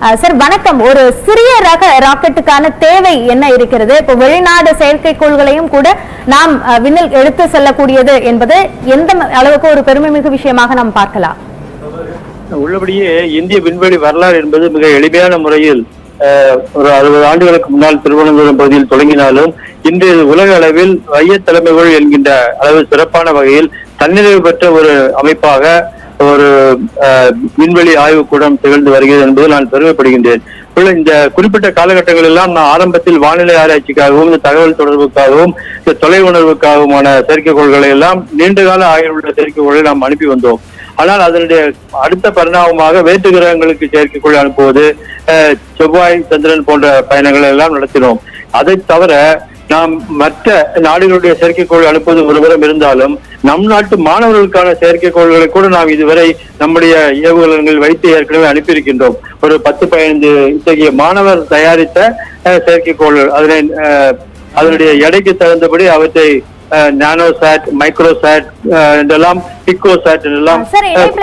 Sir வணக்கம். ஒரு சிறிய ரக ராக்கெட்டுக்கான தேவை என்ன இருக்கிறது? இப்போ வெளிநாடு செயற்கைக்கோள்களையும் கூட நாம் விண்ணில் எடுத்து செல்லக்கூடியது என்பது எந்த அளவுக்கு ஒரு பெருமைமிகு விஷயமாக நாம் பார்க்கலாம்? உள்ளபடியே இந்திய விண்வெளி வரலாறு என்பது மிக எளிமையான முறையில் ஒரு 60 ஆண்டுகளுக்கு முன்னால் திருவனந்தபுரம் பகுதியில் தொடங்கினாலும் இன்று உலக அளவில் மைய தலைமைகள் என்கின்ற அளவு சிறப்பான வகையில் தன்னிறைவு பெற்ற ஒரு அமைப்பாக ஒரு விண்வெளி ஆய்வுக்கூடம் திகழ்ந்து வருகிறது என்பது நான் பெருமைப்படுகின்றேன். இந்த குறிப்பிட்ட காலகட்டங்கள் எல்லாம் நான் ஆரம்பத்தில் வானிலை ஆராய்ச்சிக்காகவும் இந்த தகவல் தொடர்புக்காகவும் இந்த தொலை உணர்வுக்காகவுமான செயற்கைக்கோள்களை எல்லாம் நீண்டகால ஆய்வில் உள்ள செயற்கைக்கோள்களை நாம் அனுப்பி வந்தோம். ஆனால் அதனுடைய அடுத்த பரிணாமமாக வேற்று கிரகங்களுக்கு செயற்கைக்கோள் அனுப்புவது, செவ்வாய் சந்திரன் போன்ற பயணங்களை எல்லாம் நடத்தினோம். அதை தவிர நாம் மற்ற நாடுகளுடைய செயற்கைக்கோள் அனுப்புவது ஒருபுறம் இருந்தாலும் நம் நாட்டு மாணவர்களுக்கான செயற்கைக்கோள்களை கூட நாம் இதுவரை நம்முடைய ஏவுகணைகள் வைத்து ஏற்கனவே அனுப்பியிருக்கின்றோம். ஒரு 10-15 இத்தகைய மாணவர் தயாரித்த செயற்கைக்கோள்கள் அதனுடைய எடைக்கு தகுந்தபடி அவற்றை நானோசாட், மைக்ரோசாட் என்றெல்லாம், பிக்கோசாட் என்றெல்லாம்